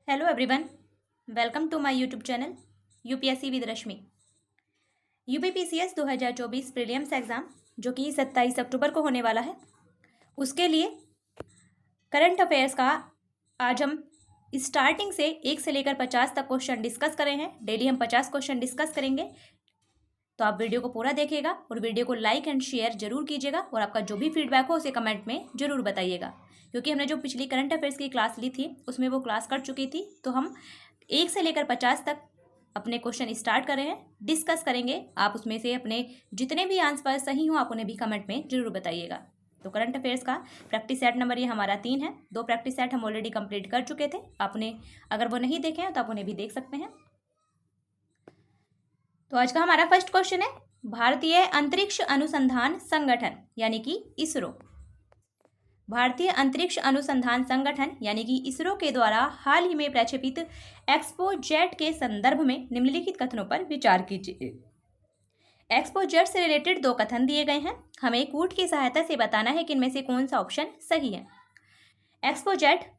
Hello everyone, welcome to my YouTube channel UPSC with Rashmi. UPPCS 2024 prelims exam जो कि 27 अक्टूबर को होने वाला है, उसके लिए करंट अफेयर्स का आज हम स्टार्टिंग से 1 से लेकर 50 तक क्वेश्चन डिस्कस कर रहे हैं। डेली हम 50 क्वेश्चन डिस्कस करेंगे, तो आप वीडियो को पूरा देखिएगा और वीडियो को लाइक एंड शेयर जरूर कीजिएगा और आपका जो भी फीडबैक हो उसे कमेंट में जरूर बताइएगा। क्योंकि हमने जो पिछली करंट अफेयर्स की क्लास ली थी उसमें वो क्लास कर चुकी थी, तो हम 1 से लेकर 50 तक अपने क्वेश्चन स्टार्ट कर रहे हैं, डिस्कस करेंगे। आप उसमें से अपने जितने भी आंसर सही हो आप उन्हें भी कमेंट में जरूर बताइएगा। तो करंट अफेयर्स का प्रैक्टिस सेट नंबर ये हमारा 3 है। 2 प्रैक्टिस सेट हम ऑलरेडी कंप्लीट कर चुके थे, आपने अगर वो नहीं देखे हैं तो आप उन्हें भी देख सकते हैं। तो आज का हमारा फर्स्ट क्वेश्चन है, भारतीय अंतरिक्ष अनुसंधान संगठन यानी कि इसरो। भारतीय अंतरिक्ष अनुसंधान संगठन यानी कि इसरो के द्वारा हाल ही में प्रक्षेपित एक्सपोजेट के संदर्भ में निम्नलिखित कथनों पर विचार कीजिए। एक्सपोजेट से रिलेटेड 2 कथन दिए गए हैं, हमें कूट की सहायता से बताना है कि इनमें से कौन सा ऑप्शन सही है। एक्सपोजेट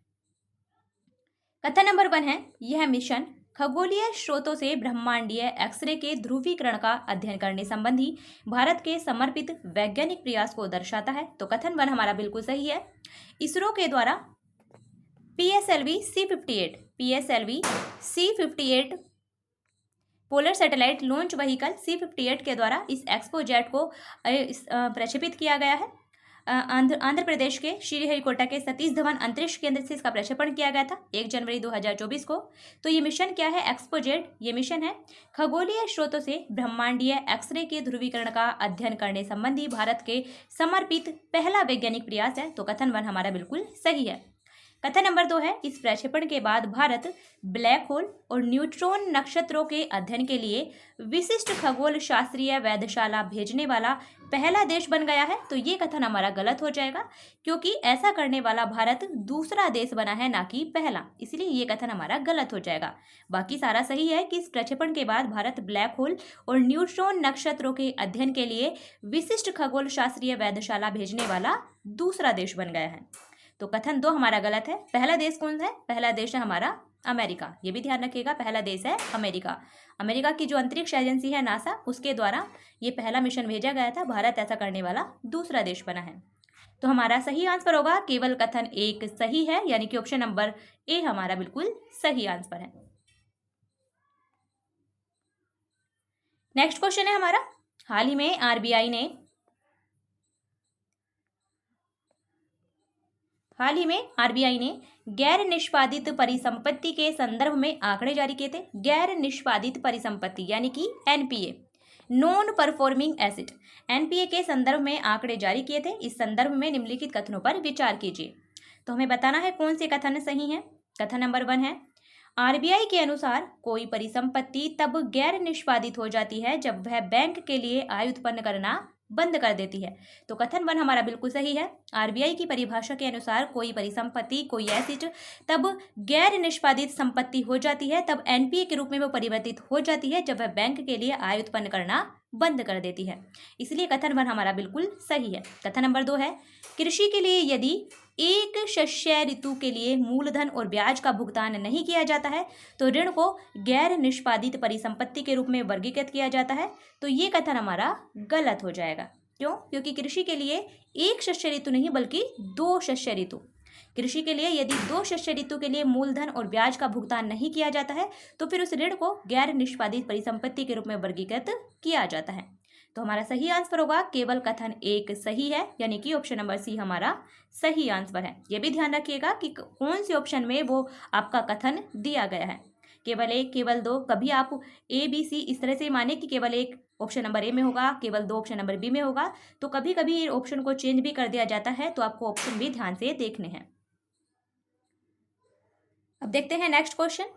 कथन नंबर 1 है, यह मिशन खगोलीय स्रोतों से ब्रह्मांडीय एक्सरे के ध्रुवीकरण का अध्ययन करने संबंधी भारत के समर्पित वैज्ञानिक प्रयास को दर्शाता है। तो कथन 1 हमारा बिल्कुल सही है। इसरो के द्वारा PSLV C58 polar satellite launch vehicle C58 के द्वारा इस एक्सपोजेट को प्रक्षेपित किया गया है। आंध्र प्रदेश के श्रीहरिकोटा के सतीश धवन अंतरिक्ष केंद्र से इसका प्रक्षेपण किया गया था 1 जनवरी 2024 को। तो ये मिशन क्या है? एक्सपोजेट ये मिशन है खगोलीय स्रोतों से ब्रह्मांडीय एक्सरे के ध्रुवीकरण का अध्ययन करने संबंधी भारत के समर्पित पहला वैज्ञानिक प्रयास है। तो कथन 1 हमारा बिल्कुल सही है। कथन नंबर 2 है, इस प्रक्षेपण के बाद भारत ब्लैक होल और न्यूट्रॉन नक्षत्रों के अध्ययन के लिए विशिष्ट खगोल शास्त्रीय वेधशाला भेजने वाला पहला देश बन गया है। तो ये कथन हमारा गलत हो जाएगा, क्योंकि ऐसा करने वाला भारत दूसरा देश बना है, ना कि पहला, इसलिए ये कथन हमारा गलत हो जाएगा। बाकी सारा सही है कि इस प्रक्षेपण के बाद भारत ब्लैक होल और न्यूट्रॉन नक्षत्रों के अध्ययन के लिए विशिष्ट खगोल शास्त्रीय वेधशाला भेजने वाला दूसरा देश बन गया है। तो कथन 2 हमारा गलत है। पहला देश कौन है? पहला देश है हमारा अमेरिका, ये भी ध्यान रखिएगा, पहला देश है अमेरिका। अमेरिका की जो अंतरिक्ष एजेंसी है नासा, उसके द्वारा ये पहला मिशन भेजा गया था, भारत ऐसा करने वाला दूसरा देश बना है। तो हमारा सही आंसर होगा केवल कथन 1 सही है, यानी कि ऑप्शन नंबर ए हमारा बिल्कुल सही आंसर है। नेक्स्ट क्वेश्चन है हमारा, हाल ही में आरबीआई ने गैर निष्पादित परिसंपत्ति के संदर्भ में आंकड़े जारी किए थे। गैर निष्पादित परिसंपत्ति यानी कि NPA, non performing asset, NPA के संदर्भ में आंकड़े जारी किए थे। इस संदर्भ में निम्नलिखित कथनों पर विचार कीजिए। तो हमें बताना है कौन से कथन सही हैं। कथन नंबर 1 है, आरबीआई के अनुसार कोई परिसंपत्ति तब गैर निष्पादित हो जाती है जब वह बैंक के लिए आय उत्पन्न करना बंद कर देती है। तो कथन 1 हमारा बिल्कुल सही है। आरबीआई की परिभाषा के अनुसार कोई परिसंपत्ति, कोई एसेट तब गैर निष्पादित संपत्ति हो जाती है, तब एनपीए के रूप में वो परिवर्तित हो जाती है जब वह बैंक के लिए आय उत्पन्न करना बंद कर देती है, इसलिए कथन 1 हमारा बिल्कुल सही है। कथन नंबर 2 है, कृषि के लिए यदि एक शस्य ऋतु के लिए मूलधन और ब्याज का भुगतान नहीं किया जाता है तो ऋण को गैर निष्पादित परिसंपत्ति के रूप में वर्गीकृत किया जाता है। तो ये कथन हमारा गलत हो जाएगा। क्यों? क्योंकि कृषि के लिए एक शस्य ऋतु नहीं बल्कि 2 शस्य ऋतु, कृषि के लिए यदि 2 शस्य ऋतु के लिए मूलधन और ब्याज का भुगतान नहीं किया जाता है तो फिर उस ऋण को गैर निष्पादित परिसंपत्ति के रूप में वर्गीकृत किया जाता है। तो हमारा सही आंसर होगा केवल कथन 1 सही है, यानी कि ऑप्शन नंबर सी हमारा सही आंसर है। यह भी ध्यान रखिएगा कि कौन से ऑप्शन में वो आपका कथन दिया गया है। केवल 1, केवल 2, कभी आप ए बी सी इस तरह से माने कि केवल 1 ऑप्शन नंबर ए में होगा, केवल 2 ऑप्शन नंबर बी में होगा, तो कभी कभी ऑप्शन को चेंज भी कर दिया जाता है, तो आपको ऑप्शन भी ध्यान से देखने हैं। अब देखते हैं नेक्स्ट क्वेश्चन।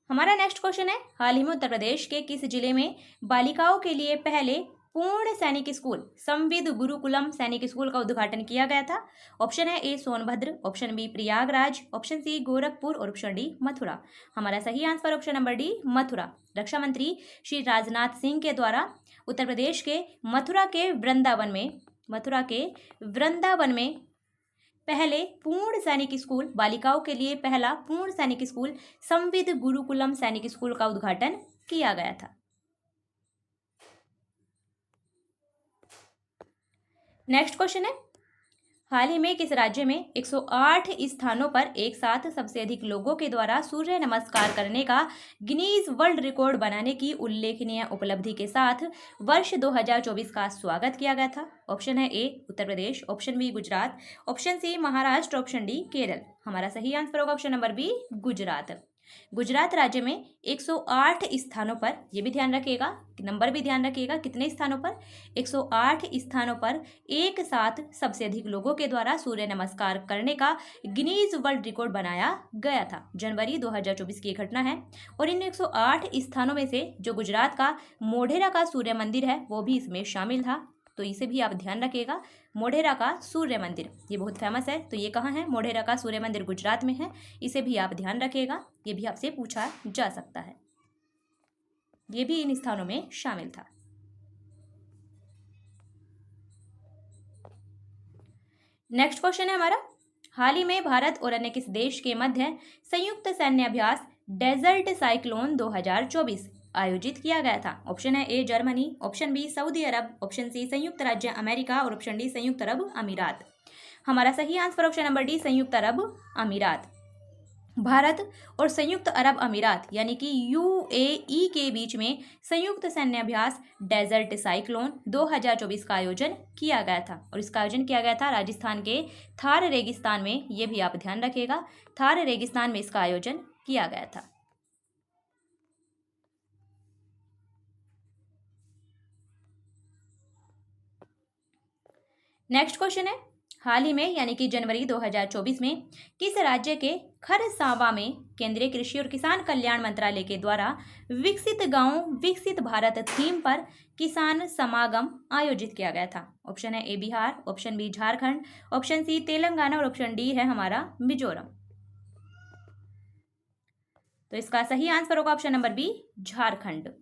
हमारा नेक्स्ट क्वेश्चन है, हाल ही में उत्तर प्रदेश के किस जिले में बालिकाओं के लिए पहले पूर्ण सैनिक स्कूल संविद गुरुकुलम सैनिक स्कूल का उद्घाटन किया गया था? ऑप्शन है A Sonbhadra, option B Prayagraj, option C Gorakhpur और ऑप्शन डी मथुरा। हमारा सही answer option number D Mathura. रक्षा मंत्री श्री राजनाथ सिंह के द्वारा उत्तर प्रदेश के मथुरा के वृंदावन में पहले पूर्ण सैनिक स्कूल बालिकाओं के लिए पहला पूर्ण सैनिक स्कूल संविद गुरुकुलम सैनिक स्कूल का उद्घाटन किया गया था। नेक्स्ट क्वेश्चन है, हाल ही में किस राज्य में 108 स्थानों पर एक साथ सबसे अधिक लोगों के द्वारा सूर्य नमस्कार करने का गिनीज वर्ल्ड रिकॉर्ड बनाने की उल्लेखनीय उपलब्धि के साथ वर्ष 2024 का स्वागत किया गया था? ऑप्शन है A Uttar Pradesh, option B Gujarat, option C Maharashtra, option D Kerala. हमारा सही आंसर होगा option number B Gujarat. Gujarat राज्य में 108 स्थानों पर, ये भी ध्यान रखिएगा, नंबर भी ध्यान रखिएगा, कितने स्थानों पर? 108 स्थानों पर एक साथ सबसे अधिक लोगों के द्वारा सूर्य नमस्कार करने का गिनीज वर्ल्ड रिकॉर्ड बनाया गया था। जनवरी 2024 की घटना है और इन 108 स्थानों में से जो गुजरात का मोढेरा का सूर्य मंदिर है वो भी इसमें शामिल था, तो इसे भी आप ध्यान रखिएगा। मोढेरा का सूर्य मंदिर ये बहुत फेमस है, तो ये कहाँ है? मोढेरा का सूर्य मंदिर गुजरात में है, इसे भी आप ध्यान रखिएगा, ये भी आपसे पूछा जा सकता है, ये भी इन स्थानों में शामिल था। नेक्स्ट क्वेश्चन है हमारा, हाल ही में भारत और अन्य किस देश के मध्य संयुक्त सैन्य अभ्यास डेजर्ट साइक्लोन 2024 आयोजित किया गया था? ऑप्शन है A Germany, option B Saudi Arab, option C संयुक्त राज्य अमेरिका और ऑप्शन डी संयुक्त अरब अमीरात। हमारा सही आंसर ऑप्शन नंबर डी संयुक्त अरब अमीरात। भारत और संयुक्त अरब अमीरात यानी कि यूएई के बीच में संयुक्त सैन्य अभ्यास डेजर्ट साइक्लोन 2024 का आयोजन किया गया था और इसका आयोजन किया गया था राजस्थान के थार रेगिस्तान में, ये भी आप ध्यान रखिएगा, थार रेगिस्तान में इसका आयोजन किया गया था। नेक्स्ट क्वेश्चन है, हाल ही में यानी कि जनवरी 2024 में किस राज्य के खरसावा में केंद्रीय कृषि और किसान कल्याण मंत्रालय के द्वारा विकसित गांव विकसित भारत थीम पर किसान समागम आयोजित किया गया था? ऑप्शन है A Bihar, option B Jharkhand, option C Telangana और ऑप्शन डी है हमारा मिजोरम। तो इसका सही आंसर होगा option number B Jharkhand.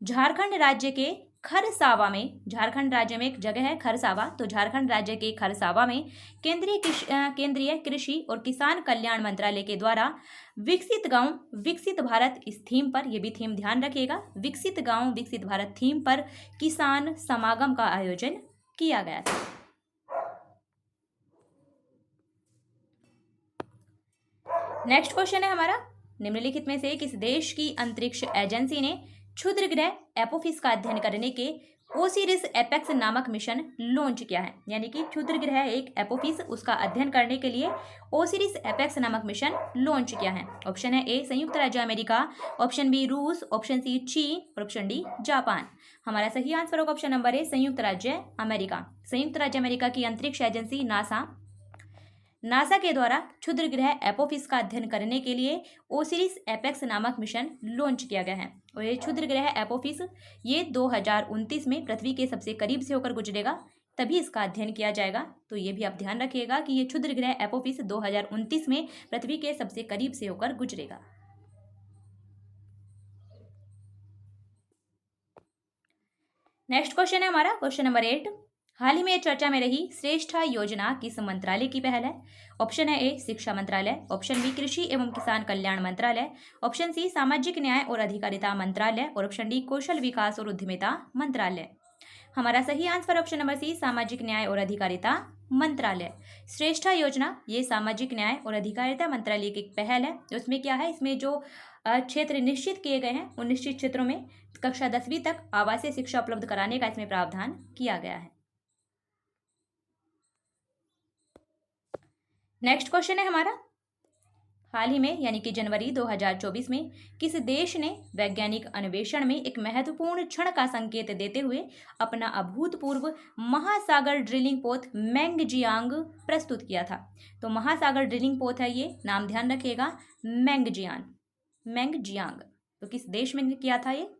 Jharkhand राज्य के खरसावा में, झारखंड राज्य में एक जगह है खरसावा, तो झारखंड राज्य के खरसावा में केंद्रीय कृषि और किसान कल्याण मंत्रालय के द्वारा विकसित गांव विकसित भारत इस थीम पर, यह भी थीम ध्यान रखिएगा, विकसित गांव विकसित भारत थीम पर किसान समागम का आयोजन किया गया था। नेक्स्ट क्वेश्चन है हमारा, निम्नलिखित में से किस देश की अंतरिक्ष एजेंसी ने क्षुद्र ग्रह एपोफिस का अध्ययन करने के ओसिरिस एपेक्स नामक मिशन लॉन्च किया है? यानी कि क्षुद्र ग्रह एक एपोफिस, उसका अध्ययन करने के लिए ओसिरिस एपेक्स नामक मिशन लॉन्च किया है। ऑप्शन है ए संयुक्त राज्य अमेरिका, ऑप्शन बी रूस, ऑप्शन सी चीन और ऑप्शन डी जापान। हमारा सही आंसर होगा ऑप्शन नंबर ए संयुक्त राज्य अमेरिका। संयुक्त राज्य अमेरिका की अंतरिक्ष एजेंसी नासा के द्वारा क्षुद्र ग्रह एपोफिस का अध्ययन करने के लिए ओसिरिस एपेक्स नामक मिशन लॉन्च किया गया है और ये क्षुद्र ग्रह एपोफिस ये 2029 में पृथ्वी के सबसे करीब से होकर गुजरेगा, तभी इसका अध्ययन किया जाएगा। तो ये भी आप ध्यान रखिएगा कि ये क्षुद्र ग्रह एपोफिस 2029 में पृथ्वी के सबसे करीब से होकर गुजरेगा। नेक्स्ट क्वेश्चन है हमारा क्वेश्चन नंबर 8, हाल ही में चर्चा में रही श्रेष्ठा योजना किस मंत्रालय की पहल है? ऑप्शन है ए शिक्षा मंत्रालय, ऑप्शन बी कृषि एवं किसान कल्याण मंत्रालय, ऑप्शन सी सामाजिक न्याय और अधिकारिता मंत्रालय और ऑप्शन डी कौशल विकास और उद्यमिता मंत्रालय। हमारा सही आंसर ऑप्शन नंबर सी सामाजिक न्याय और अधिकारिता मंत्रालय। श्रेष्ठा योजना ये सामाजिक न्याय और अधिकारिता मंत्रालय की पहल है। उसमें क्या है, इसमें जो क्षेत्र निश्चित किए गए हैं उन निश्चित क्षेत्रों में कक्षा 10वीं तक आवासीय शिक्षा उपलब्ध कराने का इसमें प्रावधान किया गया है। नेक्स्ट क्वेश्चन है हमारा, हाल ही में यानी कि जनवरी 2024 में किस देश ने वैज्ञानिक अन्वेषण में एक महत्वपूर्ण क्षण का संकेत देते हुए अपना अभूतपूर्व महासागर ड्रिलिंग पोत मैंगजियांग प्रस्तुत किया था? तो महासागर ड्रिलिंग पोत है ये, नाम ध्यान रखिएगा, मैंगजियांग। तो किस देश में किया था ये?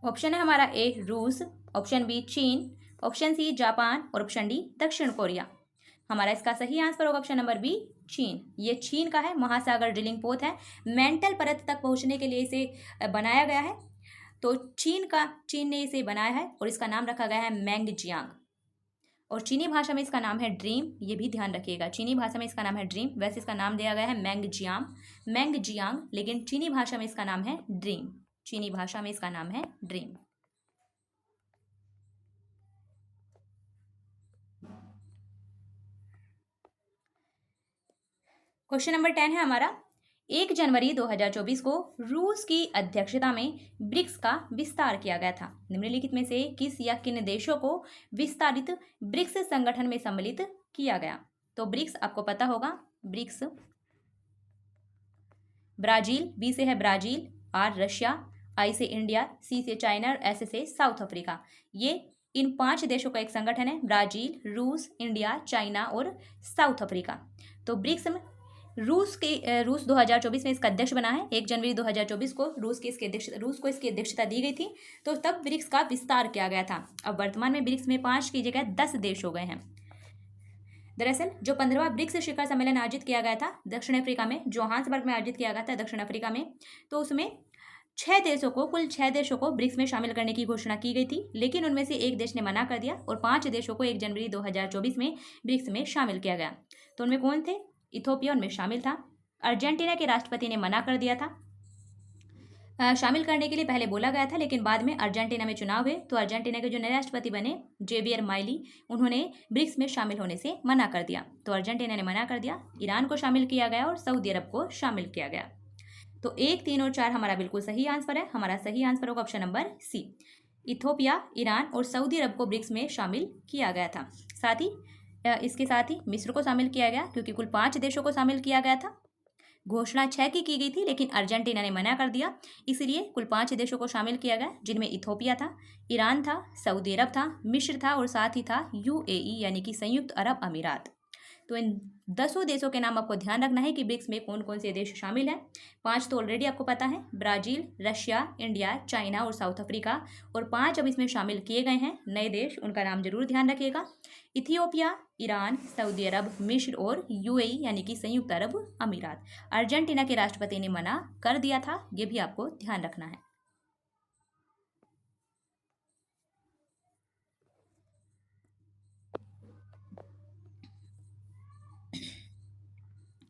ऑप्शन है हमारा ए रूस, ऑप्शन बी चीन, ऑप्शन सी जापान और ऑप्शन डी दक्षिण कोरिया। हमारा इसका सही आंसर होगा ऑप्शन नंबर बी चीन। ये चीन का है, महासागर ड्रिलिंग पोत है, मेंटल परत तक पहुंचने के लिए इसे बनाया गया है। तो चीन ने इसे बनाया है और इसका नाम रखा गया है मैंगजियांग। और चीनी भाषा में इसका नाम है ड्रीम, ये भी ध्यान रखिएगा। चीनी भाषा में इसका नाम है ड्रीम, वैसे इसका नाम दिया गया है मैंगजियांग, लेकिन चीनी भाषा में इसका नाम है ड्रीम। चीनी भाषा में इसका नाम है ड्रीम। क्वेश्चन नंबर 10 है हमारा, 1 जनवरी 2024 को रूस की अध्यक्षता में ब्रिक्स का विस्तार किया गया था। निम्नलिखित में से किस या किन देशों को विस्तारित ब्रिक्स संगठन में सम्मिलित किया गया? तो ब्रिक्स आपको पता होगा, ब्रिक्स ब्राजील, बी से है ब्राजील, आर रशिया, आई से इंडिया, सी से चाइना और एस से साउथ अफ्रीका। ये इन 5 देशों का एक संगठन है, ब्राजील, रूस, इंडिया, चाइना और साउथ अफ्रीका। तो ब्रिक्स में रूस 2024 में इसका अध्यक्ष बना है। 1 जनवरी 2024 को रूस को इसकी अध्यक्षता दी गई थी, तो तब ब्रिक्स का विस्तार किया गया था। अब वर्तमान में ब्रिक्स में 5 की जगह 10 देश हो गए हैं। दरअसल जो 15वां ब्रिक्स शिखर सम्मेलन आयोजित किया गया था दक्षिण अफ्रीका में, जोहान्सबर्ग में आयोजित किया गया था दक्षिण अफ्रीका में, तो उसमें कुल 6 देशों को ब्रिक्स में शामिल करने की घोषणा की गई थी, लेकिन उनमें से एक देश ने मना कर दिया और 5 देशों को 1 जनवरी 2024 में ब्रिक्स में शामिल किया गया। तो उनमें कौन थे? इथोपिया उनमें शामिल था। अर्जेंटीना के राष्ट्रपति ने मना कर दिया था शामिल करने के लिए, पहले बोला गया था, लेकिन बाद में अर्जेंटीना में चुनाव हुए तो अर्जेंटीना के जो नए राष्ट्रपति बने जेवियर माइली, उन्होंने ब्रिक्स में शामिल होने से मना कर दिया। तो अर्जेंटीना ने मना कर दिया, ईरान को शामिल किया गया और सऊदी अरब को शामिल किया गया। तो 1, 3 और 4 हमारा बिल्कुल सही आंसर है। हमारा सही आंसर होगा option number C, Ethiopia, Iran और सऊदी अरब को ब्रिक्स में शामिल किया गया था। इसके साथ ही मिस्र को शामिल किया गया, क्योंकि कुल 5 देशों को शामिल किया गया था। घोषणा 6 की गई थी, लेकिन अर्जेंटीना ने मना कर दिया, इसलिए कुल 5 देशों को शामिल किया गया, जिनमें इथोपिया था, ईरान था, सऊदी अरब था, मिस्र था और साथ ही था UAE यानी कि संयुक्त अरब अमीरात। तो इन 10 देशों के नाम आपको ध्यान रखना है कि ब्रिक्स में कौन कौन से देश शामिल हैं। 5 तो ऑलरेडी आपको पता है, ब्राजील, रशिया, इंडिया, चाइना और साउथ अफ्रीका, और 5 अब इसमें शामिल किए गए हैं नए देश, उनका नाम जरूर ध्यान रखिएगा, इथियोपिया, ईरान, सऊदी अरब, मिस्र और UAE यानी कि संयुक्त अरब अमीरात। अर्जेंटीना के राष्ट्रपति ने मना कर दिया था, ये भी आपको ध्यान रखना है।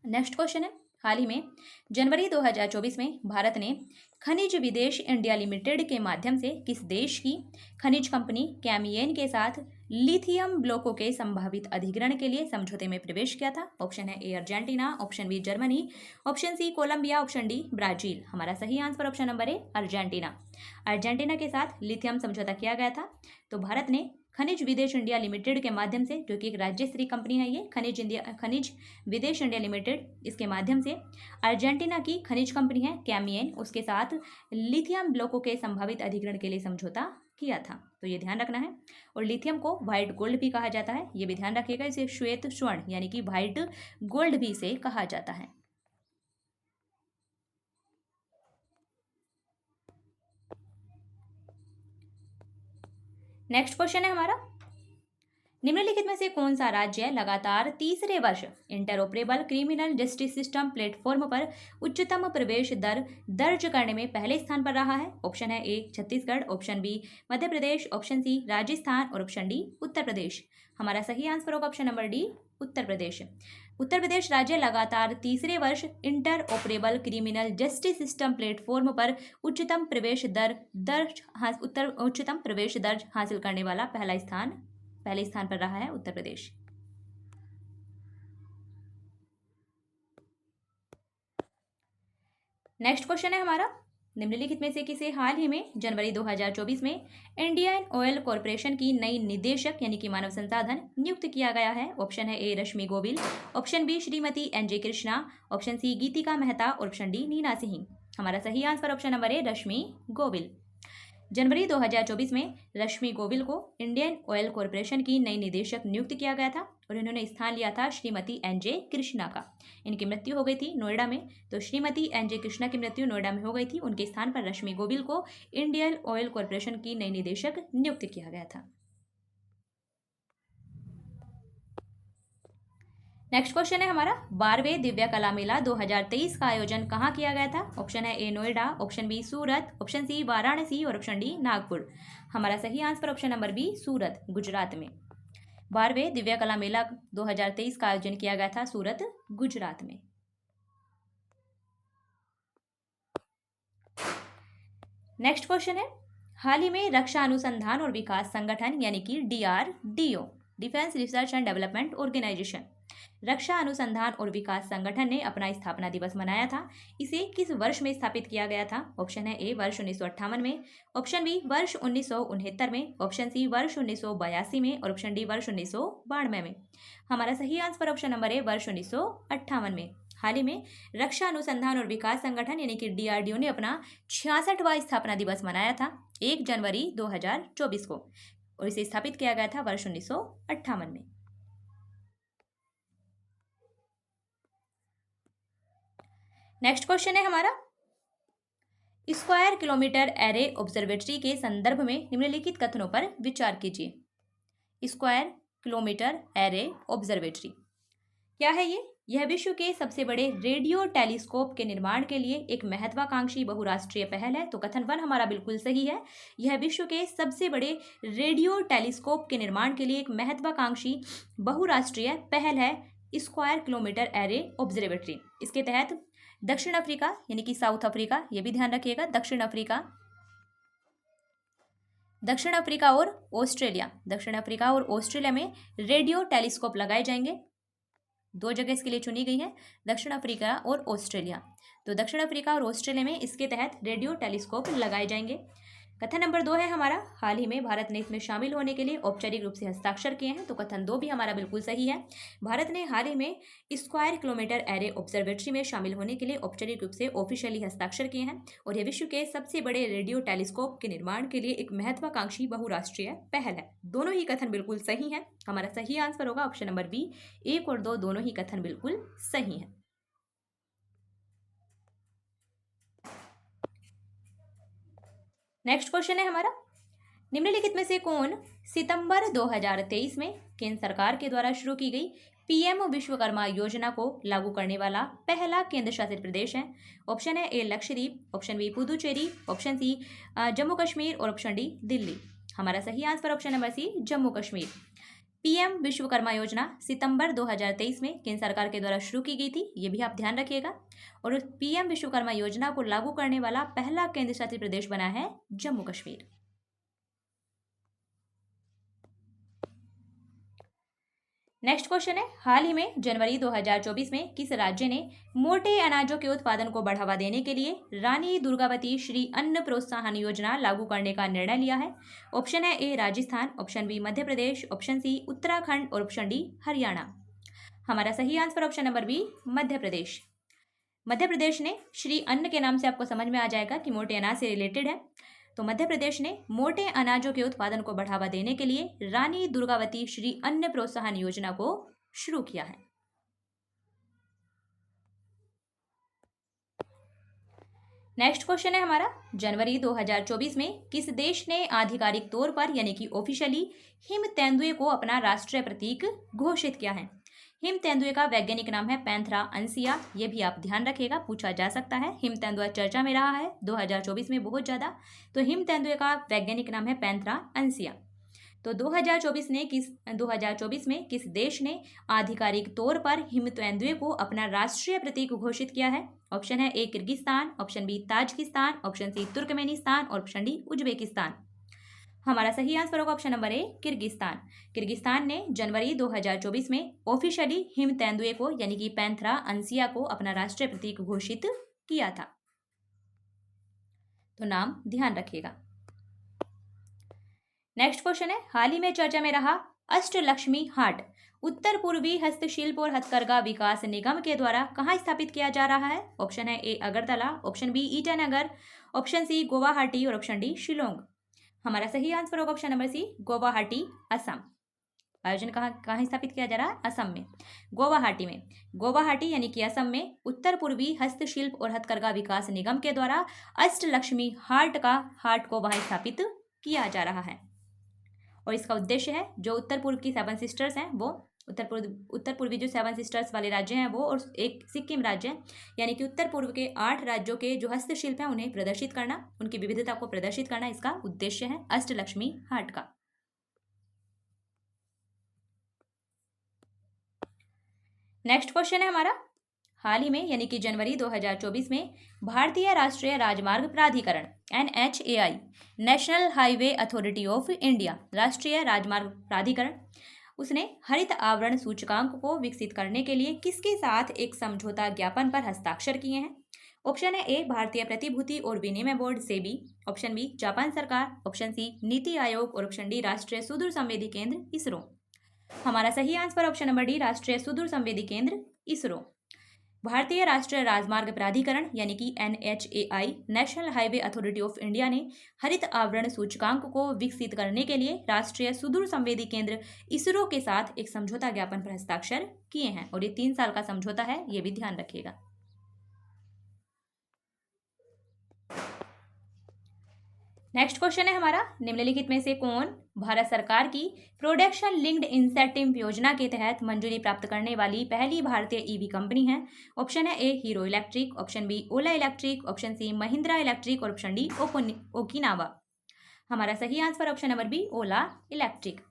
नेक्स्ट क्वेश्चन है, हाल ही में जनवरी 2024 में भारत ने खनिज विदेश इंडिया लिमिटेड के माध्यम से किस देश की खनिज कंपनी कैमियन के साथ लिथियम ब्लॉकों के संभावित अधिग्रहण के लिए समझौते में प्रवेश किया था? ऑप्शन है A Argentina, option B Germany, option C Colombia, option D Brazil. हमारा सही answer option number A Argentina. Argentina के साथ लिथियम समझौता किया गया था। तो भारत ने खनिज विदेश इंडिया लिमिटेड के माध्यम से, जो कि एक राज्य स्तरीय कंपनी है, ये खनिज विदेश इंडिया लिमिटेड, इसके माध्यम से अर्जेंटीना की खनिज कंपनी है कैमियन, उसके साथ लिथियम ब्लॉकों के संभावित अधिग्रहण के लिए समझौता किया था। तो ये ध्यान रखना है। और लिथियम को व्हाइट गोल्ड भी कहा जाता है, ये भी ध्यान रखिएगा। इसे श्वेत स्वर्ण यानी कि व्हाइट गोल्ड भी इसे कहा जाता है। नेक्स्ट क्वेश्चन है हमारा, निम्नलिखित में से कौन सा राज्य लगातार तीसरे वर्ष interoperable criminal justice system platform पर उच्चतम प्रवेश दर दर्ज करने में पहले स्थान पर रहा है? ऑप्शन है ए Chhattisgarh, option B Madhya Pradesh, option C Rajasthan और ऑप्शन डी उत्तर प्रदेश। हमारा सही आंसर होगा option number D Uttar Pradesh. Uttar Pradesh राज्य लगातार तीसरे वर्ष interoperable criminal justice system platform पर उच्चतम प्रवेश दर्ज हासिल करने वाला पहले स्थान पर रहा है उत्तर प्रदेश। नेक्स्ट क्वेश्चन है हमारा, निम्नलिखित में से किसे हाल ही में जनवरी 2024 में इंडियन ऑयल कॉरपोरेशन की नई निदेशक यानी कि मानव संसाधन नियुक्त किया गया है? ऑप्शन है A Rashmi Govil, option B Shrimati NJ Krishna, option C Geetika Mehta और ऑप्शन डी नीना सिंह। हमारा सही answer option number A Rashmi Govil. जनवरी 2024 में रश्मि गोविल को इंडियन ऑयल कॉरपोरेशन की नई निदेशक नियुक्त किया गया था और इन्होंने स्थान लिया था श्रीमती NJ कृष्णा का। इनकी मृत्यु हो गई थी नोएडा में, तो श्रीमती NJ कृष्णा की मृत्यु नोएडा में हो गई थी। उनके स्थान पर रश्मि गोविल को इंडियन ऑयल कॉरपोरेशन की नई निदेशक नियुक्त किया गया था। नेक्स्ट क्वेश्चन है हमारा, 12वें दिव्य कला मेला 2023 का आयोजन कहाँ किया गया था? ऑप्शन है ए नोएडा, ऑप्शन बी सूरत, ऑप्शन सी वाराणसी और ऑप्शन डी नागपुर। हमारा सही आंसर ऑप्शन नंबर बी सूरत, गुजरात में। 12वें दिव्य कला मेला 2023 का आयोजन किया गया था सूरत, गुजरात में। नेक्स्ट क्वेश्चन है, हाल ही में रक्षा अनुसंधान और विकास संगठन यानी कि DRDO, defence research and development organisation, रक्षा अनुसंधान और विकास संगठन ने अपना स्थापना दिवस मनाया था। इसे किस वर्ष में स्थापित किया गया था? ऑप्शन है ए वर्ष 1958 में, ऑप्शन बी वर्ष 1969 में, ऑप्शन सी वर्ष 1982 में और ऑप्शन डी वर्ष 1992 में। हमारा सही आंसर ऑप्शन नंबर ए वर्ष 1958 में। हाल ही में रक्षा अनुसंधान और विकास संगठन यानी कि DRDO ने अपना 66वां स्थापना दिवस मनाया था 1 जनवरी 2024 को और इसे स्थापित किया गया था वर्ष 1958 में। नेक्स्ट क्वेश्चन है हमारा, स्क्वायर किलोमीटर एरे ऑब्जर्वेटरी के संदर्भ में निम्नलिखित कथनों पर विचार कीजिए। स्क्वायर किलोमीटर एरे ऑब्जर्वेटरी क्या है ये? यह विश्व के सबसे बड़े रेडियो टेलीस्कोप के निर्माण के लिए एक महत्वाकांक्षी बहुराष्ट्रीय पहल है। तो कथन 1 हमारा बिल्कुल सही है। यह विश्व के सबसे बड़े रेडियो टेलीस्कोप के निर्माण के लिए एक महत्वाकांक्षी बहुराष्ट्रीय पहल है स्क्वायर किलोमीटर एरे ऑब्जर्वेटरी। इसके तहत दक्षिण अफ्रीका यानी कि साउथ अफ्रीका, ये भी ध्यान रखिएगा, दक्षिण अफ्रीका और ऑस्ट्रेलिया में रेडियो टेलीस्कोप लगाए जाएंगे। 2 जगह इसके लिए चुनी गई है, दक्षिण अफ्रीका और ऑस्ट्रेलिया। तो दक्षिण अफ्रीका और ऑस्ट्रेलिया में इसके तहत रेडियो टेलीस्कोप लगाए जाएंगे। कथन नंबर 2 है हमारा, हाल ही में भारत ने इसमें शामिल होने के लिए औपचारिक रूप से हस्ताक्षर किए हैं। तो कथन 2 भी हमारा बिल्कुल सही है। भारत ने हाल ही में स्क्वायर किलोमीटर एरे ऑब्जर्वेटरी में शामिल होने के लिए औपचारिक रूप से ऑफिशियली हस्ताक्षर किए हैं और यह विश्व के सबसे बड़े रेडियो टेलीस्कोप के निर्माण के लिए एक महत्वाकांक्षी बहुराष्ट्रीय पहल है। दोनों ही कथन बिल्कुल सही है। हमारा सही आंसर होगा ऑप्शन नंबर बी। 1 और 2 दोनों ही कथन बिल्कुल सही है। नेक्स्ट क्वेश्चन है हमारा, निम्नलिखित में से कौन सितंबर 2023 में केंद्र सरकार के द्वारा शुरू की गई PM विश्वकर्मा योजना को लागू करने वाला पहला केंद्र शासित प्रदेश है? ऑप्शन है A Lakshadweep, option B Puducherry, option C Jammu Kashmir और ऑप्शन डी दिल्ली। हमारा सही answer option number C Jammu Kashmir. PM Vishwakarma Yojana सितंबर 2023 में केंद्र सरकार के द्वारा शुरू की गई थी, ये भी आप ध्यान रखिएगा। और PM विश्वकर्मा योजना को लागू करने वाला पहला केंद्र शासित प्रदेश बना है जम्मू कश्मीर। नेक्स्ट क्वेश्चन है, हाल ही में जनवरी 2024 में किस राज्य ने मोटे अनाजों के उत्पादन को बढ़ावा देने के लिए रानी दुर्गावती श्री अन्न प्रोत्साहन योजना लागू करने का निर्णय लिया है? ऑप्शन है ए Rajasthan, option B Madhya Pradesh, option C Uttarakhand और ऑप्शन डी हरियाणा। हमारा सही answer option number B Madhya Pradesh. Madhya Pradesh ने श्री अन्न के नाम से आपको समझ में आ जाएगा कि मोटे अनाज से रिलेटेड है। तो मध्य प्रदेश ने मोटे अनाजों के उत्पादन को बढ़ावा देने के लिए रानी दुर्गावती श्री अन्न प्रोत्साहन योजना को शुरू किया है। नेक्स्ट क्वेश्चन है हमारा, जनवरी 2024 में किस देश ने आधिकारिक तौर पर यानी कि ऑफिशियली हिम तेंदुए को अपना राष्ट्रीय प्रतीक घोषित किया है? हिम तेंदुए का वैज्ञानिक नाम है पैंथेरा अंसिया, ये भी आप ध्यान रखिएगा, पूछा जा सकता है। हिम तेंदुआ चर्चा में रहा है 2024 में बहुत ज़्यादा। तो हिम तेंदुए का वैज्ञानिक नाम है पैंथेरा अंसिया। तो 2024 में किस देश ने आधिकारिक तौर पर हिम तेंदुए को अपना राष्ट्रीय प्रतीक घोषित किया है? ऑप्शन है A Kyrgyzstan, option B Tajikistan, option C Turkmenistan और ऑप्शन डी उज्बेकिस्तान। हमारा सही आंसर होगा option number A Kyrgyzstan. Kyrgyzstan ने जनवरी 2024 में ऑफिशियली हिम तेंदुए को यानी कि पैंथेरा अंसिया को अपना राष्ट्रीय प्रतीक घोषित किया था। तो नाम ध्यान रखिएगा। नेक्स्ट क्वेश्चन है, हाल ही में चर्चा में रहा अष्टलक्ष्मी हाट उत्तर पूर्वी हस्तशिल्प और हथकरघा विकास निगम के द्वारा कहाँ स्थापित किया जा रहा है? ऑप्शन है A Agartala, option B Itanagar, option C Guwahati और ऑप्शन डी शिलोंग। हमारा सही आंसर होगा option number C Guwahati Assam. आयोजन कहाँ स्थापित किया जा रहा है? असम में, गुवाहाटी में। गुवाहाटी यानी कि असम में उत्तर पूर्वी हस्तशिल्प और हथकरघा विकास निगम के द्वारा अष्टलक्ष्मी हाट को वहाँ स्थापित किया जा रहा है। और इसका उद्देश्य है जो उत्तर पूर्व की 7 सिस्टर्स हैं वो उत्तर पूर्वी जो 7 सिस्टर्स वाले राज्य हैं वो और एक सिक्किम राज्य है, यानी कि उत्तर पूर्व के 8 राज्यों के जो हस्तशिल्प हैं उन्हें प्रदर्शित करना, उनकी विविधता को प्रदर्शित करना इसका उद्देश्य है अष्टलक्ष्मी हाट का। नेक्स्ट क्वेश्चन है हमारा, हाल ही में यानी कि जनवरी 2024 में भारतीय राष्ट्रीय राजमार्ग प्राधिकरण NHAI national highway authority of India राष्ट्रीय राजमार्ग प्राधिकरण उसने हरित आवरण सूचकांक को विकसित करने के लिए किसके साथ एक समझौता ज्ञापन पर हस्ताक्षर किए हैं? ऑप्शन है ए भारतीय प्रतिभूति और विनिमय board SEBI, option B Japan सरकार, ऑप्शन सी नीति आयोग और ऑप्शन डी राष्ट्रीय सुदूर संवेदी केंद्र इसरो। हमारा सही आंसर ऑप्शन नंबर डी राष्ट्रीय सुदूर संवेदी केंद्र इसरो। भारतीय राष्ट्रीय राजमार्ग प्राधिकरण यानी कि NHAI national highway authority of India ने हरित आवरण सूचकांक को विकसित करने के लिए राष्ट्रीय सुदूर संवेदी केंद्र इसरो के साथ एक समझौता ज्ञापन पर हस्ताक्षर किए हैं और ये 3 साल का समझौता है, ये भी ध्यान रखिएगा। नेक्स्ट क्वेश्चन है हमारा, निम्नलिखित में से कौन भारत सरकार की प्रोडक्शन लिंक्ड इंसेंटिव योजना के तहत मंजूरी प्राप्त करने वाली पहली भारतीय ईवी कंपनी है? ऑप्शन है A hero electric, option B Ola electric, option C Mahindra electric और ऑप्शन डी ओकिनावा। हमारा सही answer option number B Ola electric.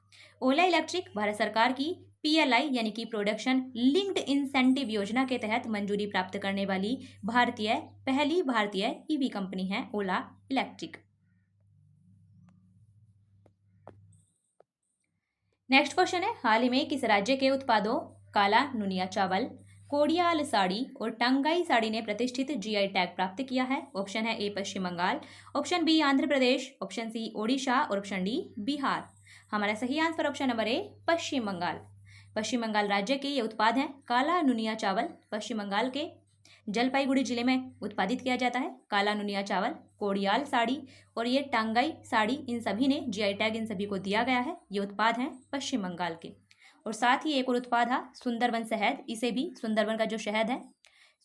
Ola electric Bharat सरकार की PLI यानी कि प्रोडक्शन लिंक्ड इंसेंटिव योजना के तहत मंजूरी प्राप्त करने वाली पहली भारतीय ईवी कंपनी है ओला इलेक्ट्रिक। नेक्स्ट क्वेश्चन है, हाल ही में किस राज्य के उत्पादों काला नुनिया चावल, कोडियाल साड़ी और टंगाई साड़ी ने प्रतिष्ठित GI टैग प्राप्त किया है? ऑप्शन है ए पश्चिम Bengal, option B Andhra Pradesh, option C Odisha और ऑप्शन डी बिहार। हमारा सही आंसर ऑप्शन नंबर ए पश्चिम बंगाल। पश्चिम बंगाल राज्य के ये उत्पाद हैं काला नुनिया चावल, पश्चिम बंगाल के जलपाईगुड़ी जिले में उत्पादित किया जाता है। काला नुनिया चावल, कोडियाल साड़ी और ये टांगाई साड़ी, इन सभी ने GI टैग इन सभी को दिया गया है। ये उत्पाद हैं पश्चिम बंगाल के। और साथ ही एक और उत्पाद है सुंदरवन शहद, इसे भी सुंदरवन का जो शहद है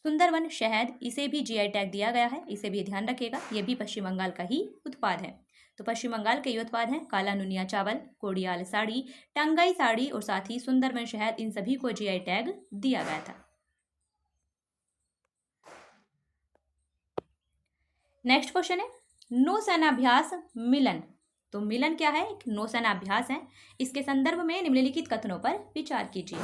सुंदरवन शहद, इसे भी GI टैग दिया गया है, इसे भी ध्यान रखिएगा, ये भी पश्चिम बंगाल का ही उत्पाद है। तो पश्चिम बंगाल के ये उत्पाद हैं काला नुनिया चावल, कोडियाल साड़ी, टांगाई साड़ी और साथ ही सुंदरवन शहद, इन सभी को GI टैग दिया गया था। नेक्स्ट क्वेश्चन है, नौसेनाभ्यास मिलन। तो मिलन क्या है? एक नौसेनाभ्यास है। इसके संदर्भ में निम्नलिखित कथनों पर विचार कीजिए।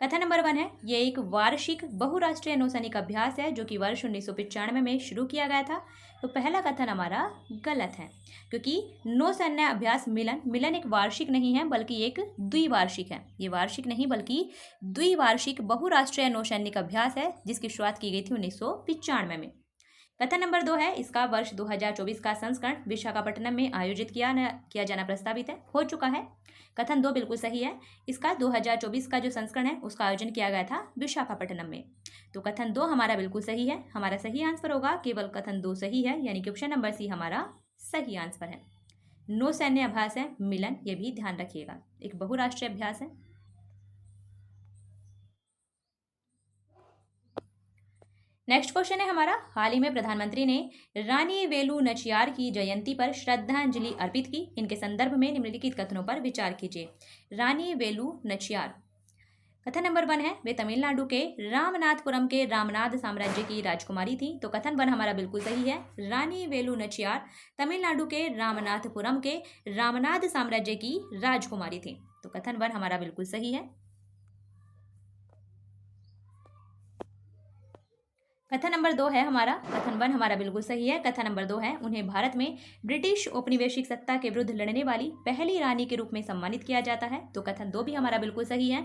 कथन नंबर 1 है, ये एक वार्षिक बहुराष्ट्रीय नौसैनिक अभ्यास है जो कि वर्ष 1995 में शुरू किया गया था। तो पहला कथन हमारा गलत है, क्योंकि नौसैन्य अभ्यास मिलन एक वार्षिक नहीं है बल्कि एक द्विवार्षिक है। ये वार्षिक नहीं बल्कि द्विवार्षिक बहुराष्ट्रीय नौसैनिक अभ्यास है जिसकी शुरुआत की गई थी 1995 में। कथन नंबर 2 है, इसका वर्ष 2024 का संस्करण विशाखापट्टनम में आयोजित किया जाना प्रस्तावित हो चुका है। कथन 2 बिल्कुल सही है, इसका 2024 का जो संस्करण है उसका आयोजन किया गया था विशाखापट्टनम में। तो कथन 2 हमारा बिल्कुल सही है। हमारा सही आंसर होगा केवल कथन 2 सही है, यानी कि ऑप्शन नंबर सी हमारा सही आंसर है। नौसैन्य अभ्यास है मिलन, ये भी ध्यान रखिएगा, एक बहुराष्ट्रीय अभ्यास है। नेक्स्ट क्वेश्चन है हमारा, हाल ही में प्रधानमंत्री ने रानी वेलु नचियार की जयंती पर श्रद्धांजलि अर्पित की। इनके संदर्भ में निम्नलिखित कथनों पर विचार कीजिए। रानी वेलु नचियार, कथन नंबर 1 है, वे तमिलनाडु के रामनाथपुरम के रामनाद साम्राज्य की राजकुमारी थी। तो कथन 1 हमारा बिल्कुल सही है, रानी वेलु नचियार तमिलनाडु के रामनाथपुरम के रामनाद साम्राज्य की राजकुमारी थी। तो कथन 1 हमारा बिल्कुल सही है। कथन नंबर 2 है हमारा, कथन 1 हमारा बिल्कुल सही है। कथन नंबर 2 है, उन्हें भारत में ब्रिटिश औपनिवेशिक सत्ता के विरुद्ध लड़ने वाली पहली रानी के रूप में सम्मानित किया जाता है। तो कथन 2 भी हमारा बिल्कुल सही है।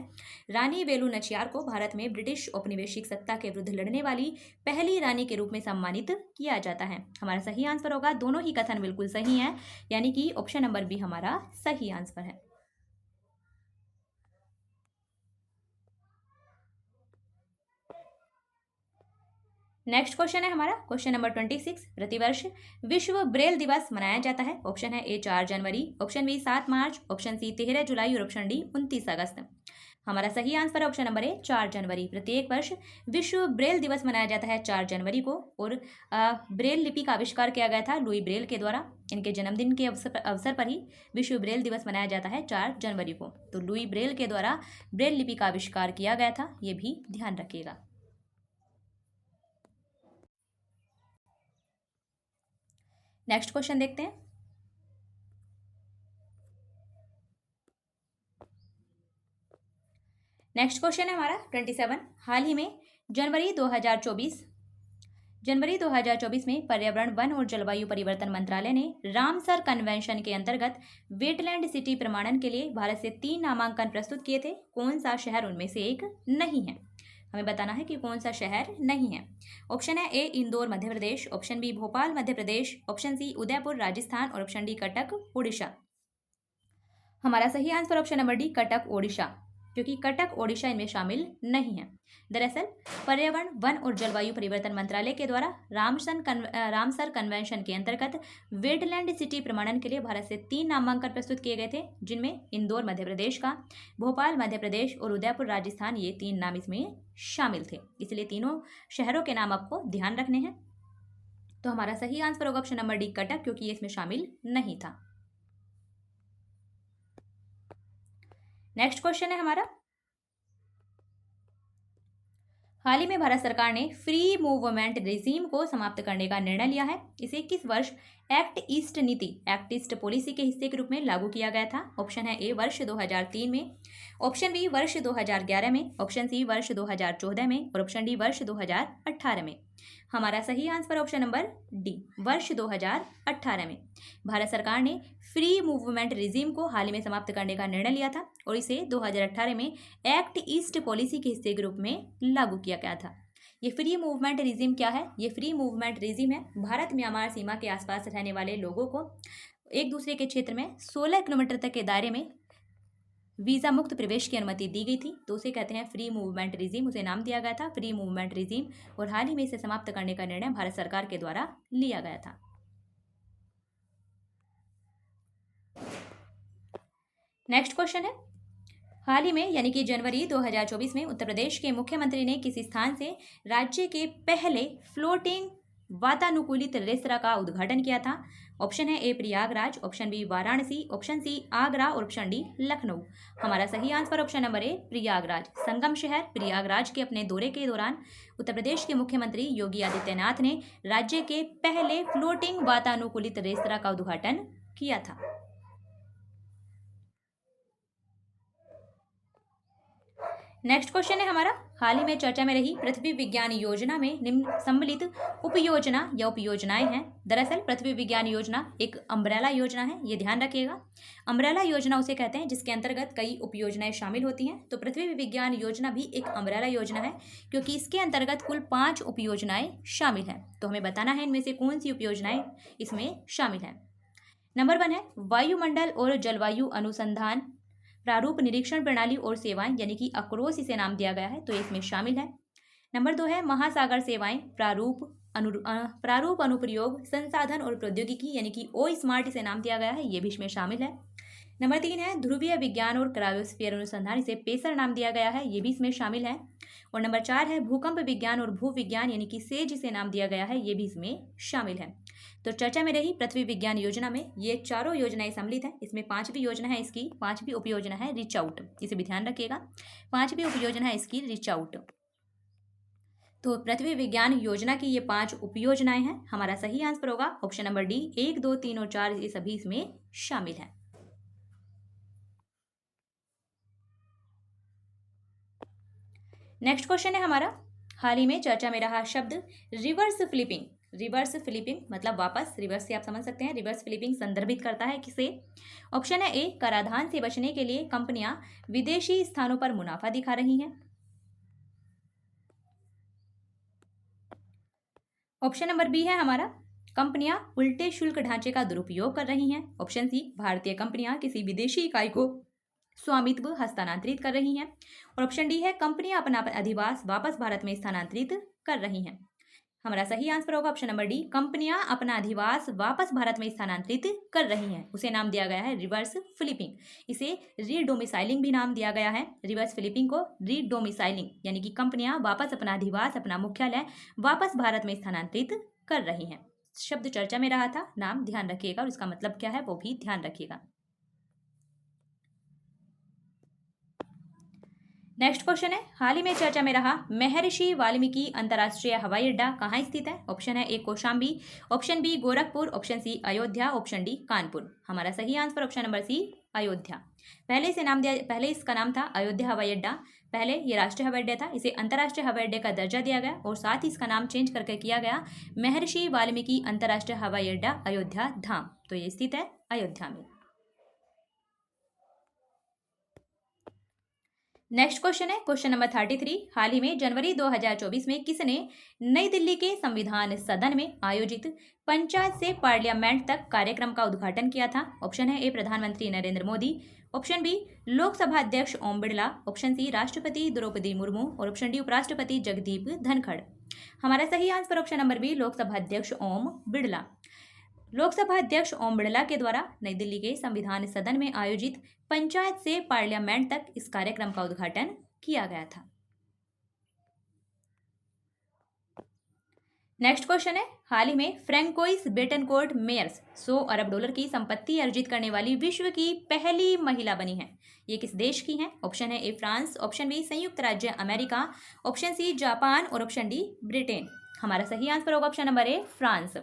रानी वेलु नचियार को भारत में ब्रिटिश औपनिवेशिक सत्ता के विरुद्ध लड़ने वाली पहली रानी के रूप में सम्मानित किया जाता है। हमारा सही आंसर होगा, दोनों ही कथन बिल्कुल सही है, यानी कि ऑप्शन नंबर बी हमारा सही आंसर है। नेक्स्ट क्वेश्चन है हमारा, क्वेश्चन नंबर 26, प्रतिवर्ष विश्व ब्रेल दिवस मनाया जाता है। ऑप्शन है ए 4 जनवरी, ऑप्शन बी 7 मार्च, ऑप्शन सी 13 जुलाई और ऑप्शन डी 29 अगस्त। हमारा सही आंसर है ऑप्शन नंबर ए 4 जनवरी। प्रत्येक वर्ष विश्व ब्रेल दिवस मनाया जाता है 4 जनवरी को। और ब्रेल लिपि का आविष्कार किया गया था लुई ब्रेल के द्वारा। इनके जन्मदिन के अवसर पर ही विश्व ब्रेल दिवस मनाया जाता है 4 जनवरी को। तो लुई ब्रेल के द्वारा ब्रेल लिपि का आविष्कार किया गया था, ये भी ध्यान रखिएगा। नेक्स्ट क्वेश्चन देखते हैं। नेक्स्ट क्वेश्चन है हमारा 27। हाल ही में जनवरी 2024 में पर्यावरण, वन और जलवायु परिवर्तन मंत्रालय ने रामसर कन्वेंशन के अंतर्गत वेटलैंड सिटी प्रमाणन के लिए भारत से 3 नामांकन प्रस्तुत किए थे। कौन सा शहर उनमें से एक नहीं है? हमें बताना है कि कौन सा शहर नहीं है। ऑप्शन है ए Indore Madhya Pradesh, option B Bhopal Madhya Pradesh, option C Udaipur Rajasthan और ऑप्शन डी कटक उड़ीसा। हमारा सही answer option number D Cuttack Odisha, क्योंकि कटक ओडिशा इनमें शामिल नहीं है। दरअसल पर्यावरण, वन और जलवायु परिवर्तन मंत्रालय के द्वारा रामसर कन्वेंशन के अंतर्गत वेटलैंड सिटी प्रमाणन के लिए भारत से 3 नामांकन प्रस्तुत किए गए थे, जिनमें इंदौर मध्य प्रदेश का, भोपाल मध्य प्रदेश और उदयपुर राजस्थान, ये 3 नाम इसमें शामिल थे। इसलिए तीनों शहरों के नाम आपको ध्यान रखने हैं। तो हमारा सही आंसर होगा ऑप्शन नंबर डी कटक, क्योंकि ये इसमें शामिल नहीं था। नेक्स्ट क्वेश्चन है हमारा, हाल ही में भारत सरकार ने फ्री मूवमेंट रेजीम को समाप्त करने का निर्णय लिया है। इसे किस वर्ष एक्ट ईस्ट नीति, एक्ट ईस्ट पॉलिसी के हिस्से के रूप में लागू किया गया था? ऑप्शन है ए वर्ष 2003 में, ऑप्शन बी वर्ष 2011 में, ऑप्शन सी वर्ष 2014 में और ऑप्शन डी वर्ष 2018 में। हमारा सही आंसर ऑप्शन नंबर डी वर्ष 2018 में भारत सरकार ने फ्री मूवमेंट रेजीम को हाल ही में समाप्त करने का निर्णय लिया था और इसे 2018 में एक्ट ईस्ट पॉलिसी के हिस्से के रूप में लागू किया गया था। ये फ्री मूवमेंट रेजीम क्या है? ये फ्री मूवमेंट रेजीम है, भारत म्यांमार सीमा के आसपास रहने वाले लोगों को एक दूसरे के क्षेत्र में 16 किलोमीटर तक के दायरे में वीज़ा मुक्त प्रवेश की अनुमति दी गई थी, तो उसे कहते हैं फ्री मूवमेंट रेजीम। उसे नाम दिया गया था फ्री मूवमेंट रेजीम और हाल ही में इसे समाप्त करने का निर्णय भारत सरकार के द्वारा लिया गया था। नेक्स्ट क्वेश्चन है, हाल ही में यानी कि जनवरी 2024 में उत्तर प्रदेश के मुख्यमंत्री ने किस स्थान से राज्य के पहले फ्लोटिंग वातानुकूलित रेस्तरां का उद्घाटन किया था? ऑप्शन है A Prayagraj, option B Varanasi, option C Agra और ऑप्शन डी लखनऊ। हमारा सही answer option number A Prayagraj. Sangam शहर प्रयागराज के अपने दौरे के दौरान उत्तर प्रदेश के मुख्यमंत्री योगी आदित्यनाथ ने राज्य के पहले फ्लोटिंग वातानुकूलित रेस्तरां का उद्घाटन किया था। नेक्स्ट क्वेश्चन है हमारा, हाल ही में चर्चा में रही पृथ्वी विज्ञान योजना में निम्न सम्मिलित उपयोजना या उपयोजनाएं हैं। दरअसल पृथ्वी विज्ञान योजना एक अम्ब्रेला योजना है, ये ध्यान रखिएगा। अम्ब्रेला योजना उसे कहते हैं जिसके अंतर्गत कई उपयोजनाएं शामिल होती हैं। तो पृथ्वी विज्ञान योजना भी एक अम्ब्रेला योजना है, क्योंकि इसके अंतर्गत कुल 5 उपयोजनाएं शामिल हैं। तो हमें बताना है इनमें से कौन सी उपयोजनाएं इसमें शामिल हैं। नंबर 1 है वायुमंडल और जलवायु अनुसंधान प्रारूप निरीक्षण प्रणाली और सेवाएं, यानी कि अक्रोस इसे नाम दिया गया है, तो इसमें शामिल है। नंबर 2 है महासागर सेवाएं प्रारूप अनुप्रयोग संसाधन और प्रौद्योगिकी, यानी कि ओ स्मार्ट इसे नाम दिया गया है, ये भी इसमें शामिल है। नंबर 3 है ध्रुवीय विज्ञान और क्रायोस्फीयर अनुसंधान, इसे पेसर नाम दिया गया है, ये भी इसमें शामिल है। और नंबर 4 है भूकंप विज्ञान और भू विज्ञान, यानी कि सेज इसे नाम दिया गया है, ये भी इसमें शामिल है। तो चर्चा में रही पृथ्वी विज्ञान योजना में ये चारों योजनाएं सम्मिलित हैं। इसमें 5वीं योजना है, इसकी 5वीं उपयोजना है रीच आउट, इसे भी ध्यान रखिएगा। 5वीं उपयोजना है इसकी रीच आउट। तो पृथ्वी विज्ञान योजना की ये 5 उपयोजनाएं हैं। हमारा सही आंसर होगा ऑप्शन नंबर डी 1, 2, 3 और 4, ये सभी इसमें शामिल है। नेक्स्ट क्वेश्चन है हमारा, हाल ही में चर्चा में रहा शब्द रिवर्स फ्लिपिंग। रिवर्स फ्लिपिंग मतलब वापस, रिवर्स से आप समझ सकते हैं। रिवर्स फ्लिपिंग संदर्भित करता है किसे? ऑप्शन है ए कराधान से बचने के लिए कंपनियां विदेशी स्थानों पर मुनाफा दिखा रही हैं। ऑप्शन नंबर बी है हमारा कंपनियां उल्टे शुल्क ढांचे का दुरुपयोग कर रही हैं। ऑप्शन सी भारतीय कंपनियां किसी विदेशी इकाई को स्वामित्व हस्तांतरित कर रही हैं। और ऑप्शन डी है कंपनियां अपना अधिवास वापस भारत में स्थानांतरित कर रही हैं। हमारा सही आंसर होगा ऑप्शन नंबर डी कंपनियां अपना अधिवास वापस भारत में स्थानांतरित कर रही हैं। उसे नाम दिया गया है रिवर्स फ्लिपिंग। इसे रीडोमिसाइलिंग भी नाम दिया गया है। रिवर्स फ्लिपिंग को रीडोमिसाइलिंग, यानी कि कंपनियां वापस अपना अधिवास अपना मुख्यालय वापस भारत में स्थानांतरित कर रही हैं। शब्द चर्चा में रहा था, नाम ध्यान रखिएगा और इसका मतलब क्या है वो भी ध्यान रखिएगा। नेक्स्ट क्वेश्चन है, हाल ही में चर्चा में रहा महर्षि वाल्मीकि अंतर्राष्ट्रीय हवाई अड्डा कहाँ स्थित है? ऑप्शन है A Kaushambi, option B Gorakhpur, option C Ayodhya, option D Kanpur. हमारा सही answer option number C Ayodhya. पहले इसका नाम था अयोध्या हवाई अड्डा। पहले ये राष्ट्रीय हवाई अड्डा था, इसे अंतर्राष्ट्रीय हवाई अड्डे का दर्जा दिया गया और साथ ही इसका नाम चेंज करके किया गया महर्षि वाल्मीकि अंतर्राष्ट्रीय हवाई अड्डा अयोध्या धाम। तो ये स्थित है अयोध्या में। नेक्स्ट क्वेश्चन है क्वेश्चन नंबर 33। हाल ही में जनवरी 2024 में किसने नई दिल्ली के संविधान सदन में आयोजित पंचायत से पार्लियामेंट तक कार्यक्रम का उद्घाटन किया था? ऑप्शन है ए प्रधानमंत्री नरेंद्र मोदी, ऑप्शन बी लोकसभा अध्यक्ष ओम बिरला, ऑप्शन सी राष्ट्रपति द्रौपदी मुर्मू और ऑप्शन डी उपराष्ट्रपति जगदीप धनखड़। हमारा सही answer option number B Lok Sabha अध्यक्ष ओम बिरला। लोकसभा अध्यक्ष ओम बिरला के द्वारा नई दिल्ली के संविधान सदन में आयोजित पंचायत से पार्लियामेंट तक इस कार्यक्रम का उद्घाटन किया गया था। नेक्स्ट क्वेश्चन है हाल ही में फ्रैंकोइस बेटनकोर्ट मेयर्स 100 अरब डॉलर की संपत्ति अर्जित करने वाली विश्व की पहली महिला बनी है। ये किस देश की हैं? ऑप्शन है ए फ्रांस, ऑप्शन बी संयुक्त राज्य अमेरिका, ऑप्शन सी जापान और ऑप्शन डी ब्रिटेन। हमारा सही आंसर होगा ऑप्शन नंबर ए फ्रांस।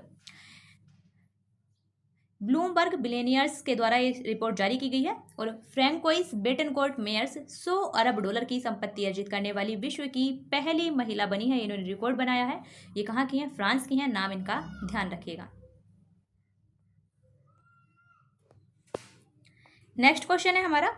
ब्लूमबर्ग बिलियनियर्स के द्वारा ये रिपोर्ट जारी की गई है और फ्रैंकोइस बेटनकोर्ट मेयर्स 100 अरब डॉलर की संपत्ति अर्जित करने वाली विश्व की पहली महिला बनी है। इन्होंने रिपोर्ट बनाया है। ये कहाँ की है? फ्रांस की है। नाम इनका ध्यान रखिएगा। नेक्स्ट क्वेश्चन है हमारा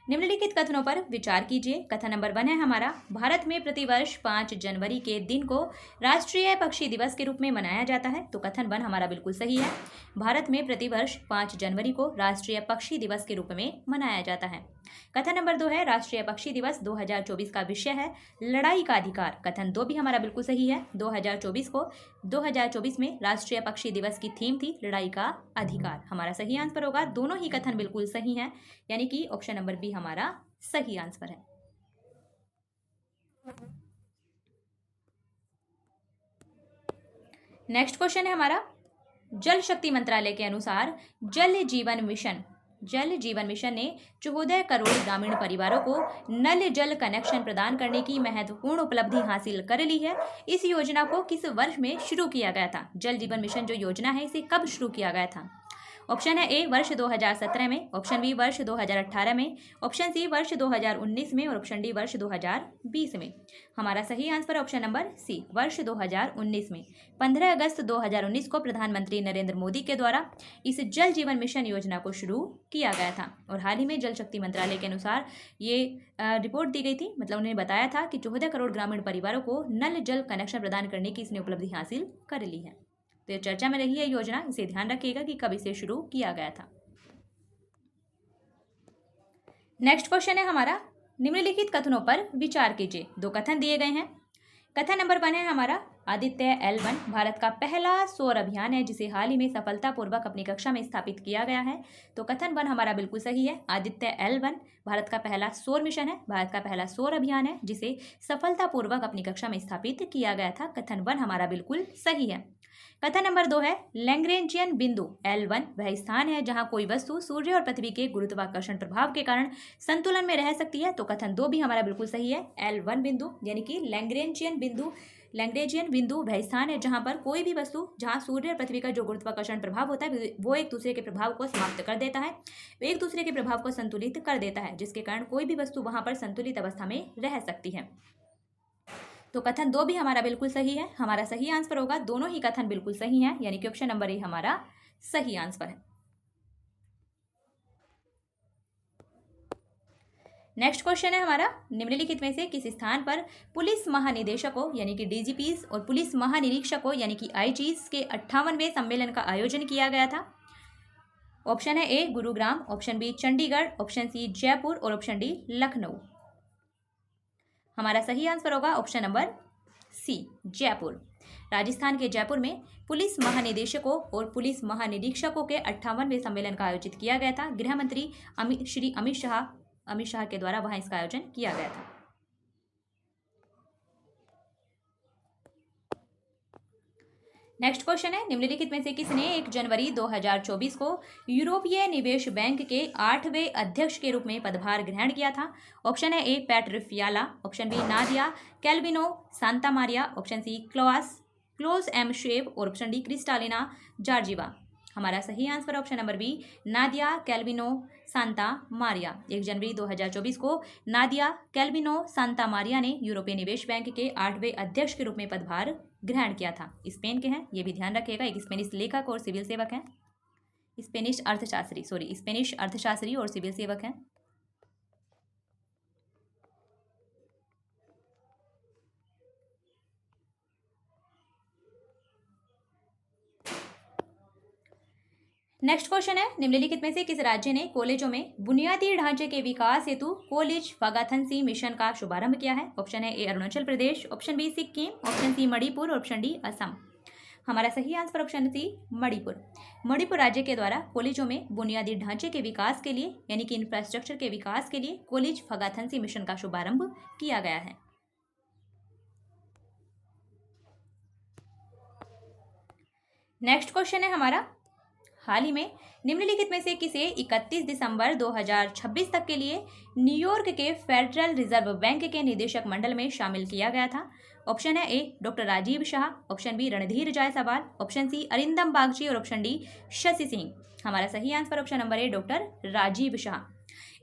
निम्नलिखित कथनों पर विचार कीजिए। कथन नंबर 1 है हमारा भारत में प्रतिवर्ष 5 जनवरी के दिन को राष्ट्रीय पक्षी दिवस के रूप में मनाया जाता है। तो कथन 1 हमारा बिल्कुल सही है। भारत में प्रतिवर्ष 5 जनवरी को राष्ट्रीय पक्षी दिवस के रूप में मनाया जाता है। कथन नंबर 2 है राष्ट्रीय पक्षी दिवस 2024 का विषय है लड़ाई का अधिकार। कथन 2 भी हमारा बिल्कुल सही है। 2024 में राष्ट्रीय पक्षी दिवस की थीम थी लड़ाई का अधिकार। हमारा सही आंसर होगा। दोनों ही कथन बिल्कुल सही हैं, यानी कि ऑप्शन नंबर बी हमारा सही आंसर है। नेक्स्ट क्वेश्चन है हमारा जल शक्ति मंत्रालय के अनुसार जल जीवन मिशन ने 14 करोड़ ग्रामीण परिवारों को नल जल कनेक्शन प्रदान करने की महत्वपूर्ण उपलब्धि हासिल कर ली है। इस योजना को किस वर्ष में शुरू किया गया था? जल जीवन मिशन जो योजना है इसे कब शुरू किया गया था? ऑप्शन है ए वर्ष 2017 में, ऑप्शन बी वर्ष 2018 में, ऑप्शन सी वर्ष 2019 में और ऑप्शन डी वर्ष 2020 में। हमारा सही आंसर ऑप्शन नंबर सी वर्ष 2019 में। 15 अगस्त 2019 को प्रधानमंत्री नरेंद्र मोदी के द्वारा इस जल जीवन मिशन योजना को शुरू किया गया था और हाल ही में जल शक्ति मंत्रालय के अनुसार ये रिपोर्ट दी गई थी। मतलब उन्होंने बताया था कि 14 करोड़ ग्रामीण परिवारों को नल जल कनेक्शन प्रदान करने की इसने उपलब्धि हासिल कर ली है। तो ये चर्चा में रही है योजना, इसे ध्यान रखिएगा कि कब इसे शुरू किया गया था। नेक्स्ट क्वेश्चन है हमारा निम्नलिखित कथनों पर विचार कीजिए। 2 कथन दिए गए हैं। कथन नंबर 1 है हमारा आदित्य L1 भारत का पहला सौर अभियान है जिसे हाल ही में सफलतापूर्वक अपनी कक्षा में स्थापित किया गया है। तो कथन 1 हमारा बिल्कुल सही है। आदित्य L1 भारत का पहला सौर मिशन है, भारत का पहला सौर अभियान है जिसे सफलतापूर्वक अपनी कक्षा में स्थापित किया गया था। कथन 1 हमारा बिल्कुल सही है। कथन नंबर 2 है लैग्रेंजियन बिंदु L1 वह स्थान है जहां कोई वस्तु सूर्य और पृथ्वी के गुरुत्वाकर्षण प्रभाव के कारण संतुलन में रह सकती है। तो कथन 2 भी हमारा बिल्कुल सही है। L1 बिंदु यानी कि लैग्रेंजियन बिंदु वह स्थान है जहां पर कोई भी वस्तु जहां सूर्य और पृथ्वी का जो गुरुत्वाकर्षण प्रभाव होता है वो एक दूसरे के प्रभाव को समाप्त कर देता है, एक दूसरे के प्रभाव को संतुलित कर देता है, जिसके कारण कोई भी वस्तु वहां पर संतुलित अवस्था में रह सकती है। तो कथन 2 भी हमारा बिल्कुल सही है। हमारा सही आंसर होगा। दोनों ही कथन बिल्कुल सही हैं, यानी कि ऑप्शन नंबर ए हमारा सही आंसर है। नेक्स्ट क्वेश्चन है हमारा निम्नलिखित में से किस स्थान पर पुलिस महानिदेशकों यानी कि डीजीपीज और पुलिस महानिरीक्षकों यानी कि आईजीज के 58वें सम्मेलन का आयोजन किया गया था? ऑप्शन है A Gurugram, option B Chandigarh, option C Jaipur और ऑप्शन डी लखनऊ। हमारा सही आंसर होगा option number C Jaipur. Rajasthan के जयपुर में पुलिस महानिदेशकों और पुलिस महानिरीक्षकों के 58वें सम्मेलन का आयोजित किया गया था। गृह मंत्री श्री अमित शाह के द्वारा वहां इसका आयोजन किया गया था। नेक्स्ट क्वेश्चन है निम्नलिखित में से किसने 1 जनवरी 2024 को यूरोपीय निवेश बैंक के 8वें अध्यक्ष के रूप में पदभार ग्रहण किया था? ऑप्शन है A Patrick Fiala, option B Nadia Calvino Santa Maria, option C Klaus M शेव और ऑप्शन डी क्रिस्टालिना जॉर्जीवा। हमारा सही answer option number B, Nadia Calvino Santa Maria. 1 जनवरी 2024 को नादिया कैल्विनो सांता मारिया ने यूरोपीय निवेश बैंक के 8वें अध्यक्ष के रूप में पदभार ग्रहण किया था। स्पेन के हैं, ये भी ध्यान रखिएगा। एक स्पेनिश लेखक और सिविल सेवक हैं। स्पेनिश अर्थशास्त्री और सिविल सेवक हैं। नेक्स्ट क्वेश्चन है, निम्नलिखित में से किस राज्य ने कॉलेजों में बुनियादी ढांचे के विकास हेतु कॉलेज फगाथनसी मिशन का शुभारंभ किया है? ऑप्शन है A Arunachal Pradesh, option B Sikkim, option C Manipur, option D Assam. हमारा सही answer option C Manipur. Manipur राज्य के द्वारा कॉलेजों में बुनियादी ढांचे के विकास के लिए यानी कि इंफ्रास्ट्रक्चर के विकास के लिए कॉलेज फगाथनसी मिशन का शुभारंभ किया गया है। नेक्स्ट क्वेश्चन है हमारा, हाल ही में निम्नलिखित में से किसे 31 दिसंबर 2026 तक के लिए न्यूयॉर्क के फेडरल रिजर्व बैंक के निदेशक मंडल में शामिल किया गया था? ऑप्शन है A doctor Rajiv Shah, option B Randhir Jaiswal, option C Arindam Bagchi और ऑप्शन डी शशि सिंह। हमारा सही answer option number A doctor Rajiv Shah.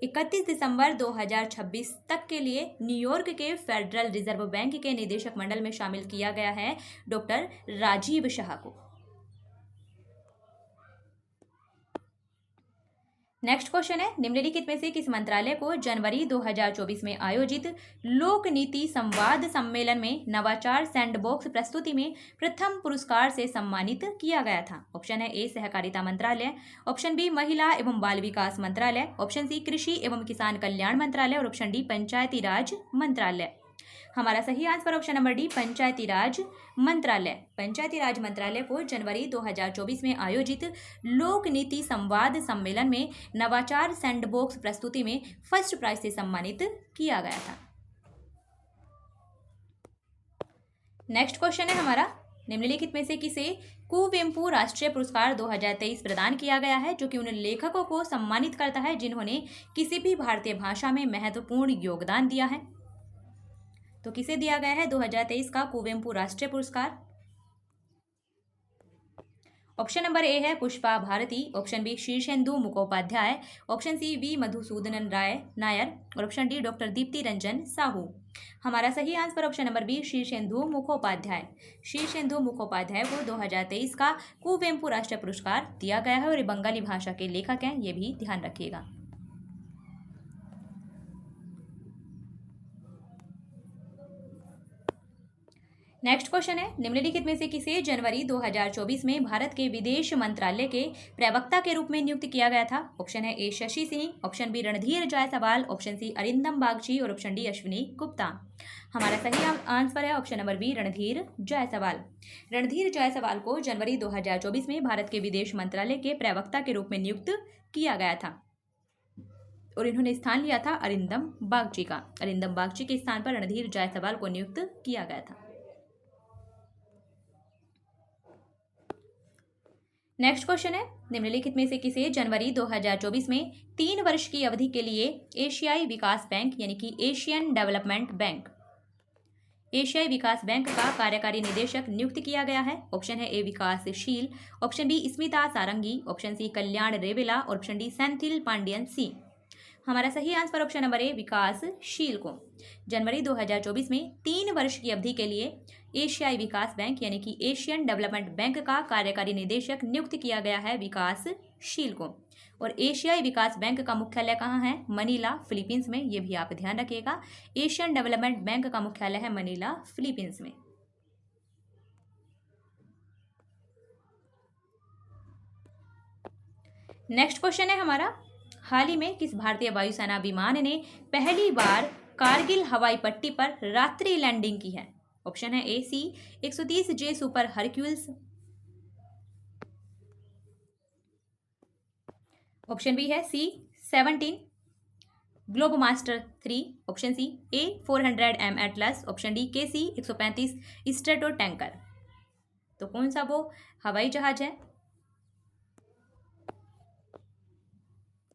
31 दिसंबर 2026 तक के लिए न्यूयॉर्क के फेडरल रिजर्व बैंक के निदेशक मंडल में शामिल किया गया है डॉक्टर राजीव शाह को। नेक्स्ट क्वेश्चन है, निम्नलिखित में से किस मंत्रालय को जनवरी 2024 में आयोजित लोक नीति संवाद सम्मेलन में नवाचार सैंडबॉक्स प्रस्तुति में प्रथम पुरस्कार से सम्मानित किया गया था? ऑप्शन है ए सहकारिता मंत्रालय, ऑप्शन बी महिला एवं बाल विकास मंत्रालय, ऑप्शन सी कृषि एवं किसान कल्याण मंत्रालय और ऑप्शन डी पंचायती राज मंत्रालय। हमारा सही आंसर ऑप्शन नंबर डी पंचायती राज मंत्रालय। पंचायती राज मंत्रालय को जनवरी 2024 में आयोजित लोक नीति संवाद सम्मेलन में नवाचार सैंडबॉक्स प्रस्तुति में फर्स्ट प्राइज से सम्मानित किया गया था। नेक्स्ट क्वेश्चन है हमारा, निम्नलिखित में से किसे कुवेंपु राष्ट्रीय पुरस्कार 2023 प्रदान किया गया है, जो कि उन लेखकों को सम्मानित करता है जिन्होंने किसी भी भारतीय भाषा में महत्वपूर्ण योगदान दिया है? तो किसे दिया गया है 2023 का कुवेंपु राष्ट्रीय पुरस्कार? ऑप्शन नंबर ए है Pushpa Bharti, option B Shirshendu Mukhopadhyay, option C V Madhusoodanan Rai Nair और option D doctor Dipti Ranjan Sahu. हमारा सही answer option number B Shirshendu Mukhopadhyay. Shirshendu Mukhopadhyay को 2023 का कुवेंपु राष्ट्रीय पुरस्कार दिया गया है और ये बंगाली भाषा के लेखक हैं, ये भी ध्यान रखिएगा। नेक्स्ट क्वेश्चन है, निम्नलिखित में से किसे जनवरी 2024 में भारत के विदेश मंत्रालय के प्रवक्ता के रूप में नियुक्त किया गया था? ऑप्शन है A Shashi Singh, option B Randhir Jaiswal, option C Arindam Bagchi और ऑप्शन डी अश्विनी गुप्ता। हमारा सही आंसर है option number B Randhir Jaiswal. Randhir Jaiswal को जनवरी 2024 में भारत के विदेश मंत्रालय के प्रवक्ता के रूप में नियुक्त किया गया था और इन्होंने स्थान लिया था अरिंदम बागची का। अरिंदम बागची के स्थान पर रणधीर जायसवाल को नियुक्त किया गया था। नेक्स्ट क्वेश्चन है, निम्नलिखित में से किसे जनवरी 2024 में 3 वर्ष की अवधि के लिए एशियाई विकास बैंक यानी कि एशियन डेवलपमेंट बैंक एशियाई विकास बैंक का कार्यकारी निदेशक नियुक्त किया गया है? ऑप्शन है ए विकासशील, ऑप्शन बी स्मिता सारंगी, ऑप्शन सी कल्याण रेवेला और ऑप्शन डी सेंथिल पांडियन सी। हमारा सही आंसर ऑप्शन नंबर ए विकासशील को जनवरी 2024 में 3 वर्ष की अवधि के लिए एशियाई विकास बैंक यानी कि एशियन डेवलपमेंट बैंक का कार्यकारी निदेशक नियुक्त किया गया है विकासशील को। और एशियाई विकास बैंक का मुख्यालय कहाँ है? मनीला, फिलीपींस में। ये भी आप ध्यान रखिएगा। एशियन डेवलपमेंट बैंक का मुख्यालय है मनीला, फिलीपींस में। नेक्स्ट क्वेश्चन है हमारा, हाल ही में किस भारतीय वायुसेना विमान ने पहली बार कारगिल हवाई पट्टी पर रात्रि लैंडिंग की है? ऑप्शन है A C 130J super Hercules, option B है C-17 Globemaster 3, option C A-400M Atlas, option D KC-135 stratotanker. तो कौन सा वो हवाई जहाज है?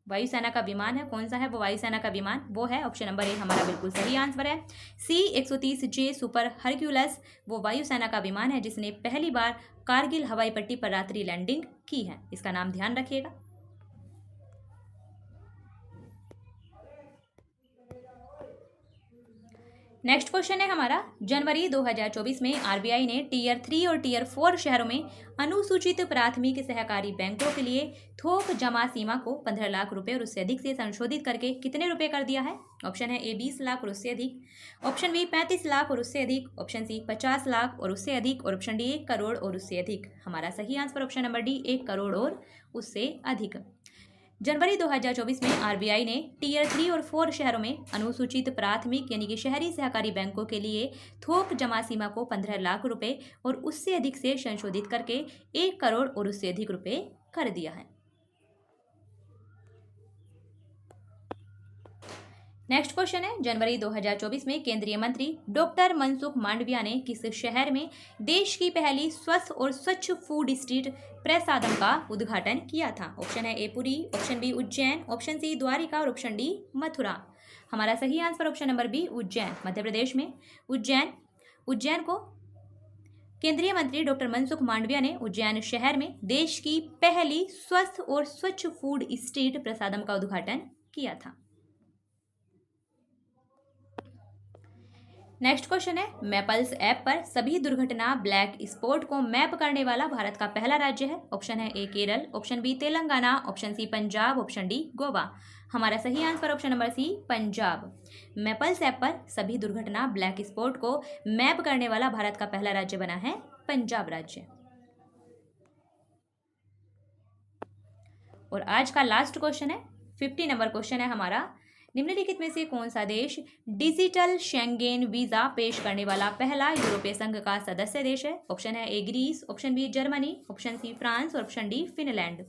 वायुसेना का विमान है, कौन सा है वो वायुसेना का विमान? वो है ऑप्शन नंबर ए हमारा बिल्कुल सही आंसर है। C-130J सुपर हरक्यूलस वो वायुसेना का विमान है जिसने पहली बार कारगिल हवाई पट्टी पर रात्रि लैंडिंग की है। इसका नाम ध्यान रखिएगा। नेक्स्ट क्वेश्चन है हमारा, जनवरी 2024 में आरबीआई ने टीयर 3 और टीयर 4 शहरों में अनुसूचित प्राथमिक सहकारी बैंकों के लिए थोक जमा सीमा को 15 लाख रुपए और उससे अधिक से संशोधित करके कितने रुपए कर दिया है? ऑप्शन है ए 20 लाख और उससे अधिक, ऑप्शन बी 35 लाख और उससे अधिक, ऑप्शन सी 50 लाख और उससे अधिक, और ऑप्शन डी 1 करोड़ और उससे अधिक। हमारा सही answer option number D 1 crore और उससे अधिक। जनवरी 2024 में आरबीआई ने टीयर 3 और 4 शहरों में अनुसूचित प्राथमिक यानी कि शहरी सहकारी बैंकों के लिए थोक जमा सीमा को 15 लाख रुपए और उससे अधिक से संशोधित करके 1 करोड़ और उससे अधिक रुपए कर दिया है। नेक्स्ट क्वेश्चन है, जनवरी 2024 में केंद्रीय मंत्री डॉक्टर मनसुख मांडविया ने किस शहर में देश की पहली स्वस्थ और स्वच्छ फूड स्ट्रीट प्रसादम का उद्घाटन किया था? ऑप्शन है A Puri, option B Ujjain, option C Dwarka और ऑप्शन डी मथुरा। हमारा सही answer option number B Ujjain, Madhya Pradesh में उज्जैन को केंद्रीय मंत्री डॉक्टर मनसुख मांडविया ने उज्जैन शहर में देश की पहली स्वस्थ और स्वच्छ फूड स्ट्रीट प्रसादम का उद्घाटन किया था। नेक्स्ट क्वेश्चन है, मैपल्स ऐप पर सभी दुर्घटना ब्लैक स्पॉट को मैप करने वाला भारत का पहला राज्य है? ऑप्शन है A Kerala, option B Telangana, option C Punjab, option D Goa. हमारा सही answer option number C Punjab. Mappls app पर सभी दुर्घटना ब्लैक स्पॉट को मैप करने वाला भारत का पहला राज्य बना है पंजाब राज्य। और आज का लास्ट क्वेश्चन है, 50 नंबर क्वेश्चन है हमारा, निम्नलिखित में से कौन सा देश डिजिटल शेंगेन वीजा पेश करने वाला पहला यूरोपीय संघ का सदस्य देश है? ऑप्शन है A Greece, option B Germany, option C France और ऑप्शन डी फिनलैंड।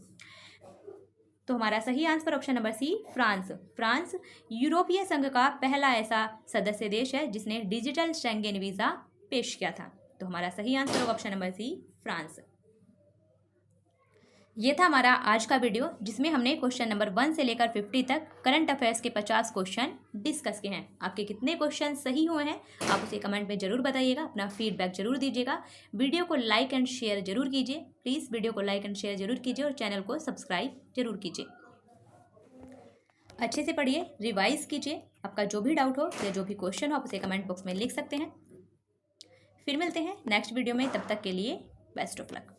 तो हमारा सही answer option number C France यूरोपीय संघ का पहला ऐसा सदस्य देश है जिसने डिजिटल शेंगेन वीजा पेश किया था। तो हमारा सही आंसर होगा ऑप्शन नंबर सी फ्रांस। ये था हमारा आज का वीडियो जिसमें हमने क्वेश्चन नंबर 1 से लेकर 50 तक करंट अफेयर्स के 50 क्वेश्चन डिस्कस किए हैं। आपके कितने क्वेश्चन सही हुए हैं आप उसे कमेंट में जरूर बताइएगा, अपना फीडबैक जरूर दीजिएगा। वीडियो को लाइक एंड शेयर जरूर कीजिए, प्लीज़ वीडियो को लाइक एंड शेयर जरूर कीजिए और चैनल को सब्सक्राइब जरूर कीजिए। अच्छे से पढ़िए, रिवाइज कीजिए। आपका जो भी डाउट हो या जो भी क्वेश्चन हो आप उसे कमेंट बॉक्स में लिख सकते हैं। फिर मिलते हैं नेक्स्ट वीडियो में, तब तक के लिए बेस्ट ऑफ लक।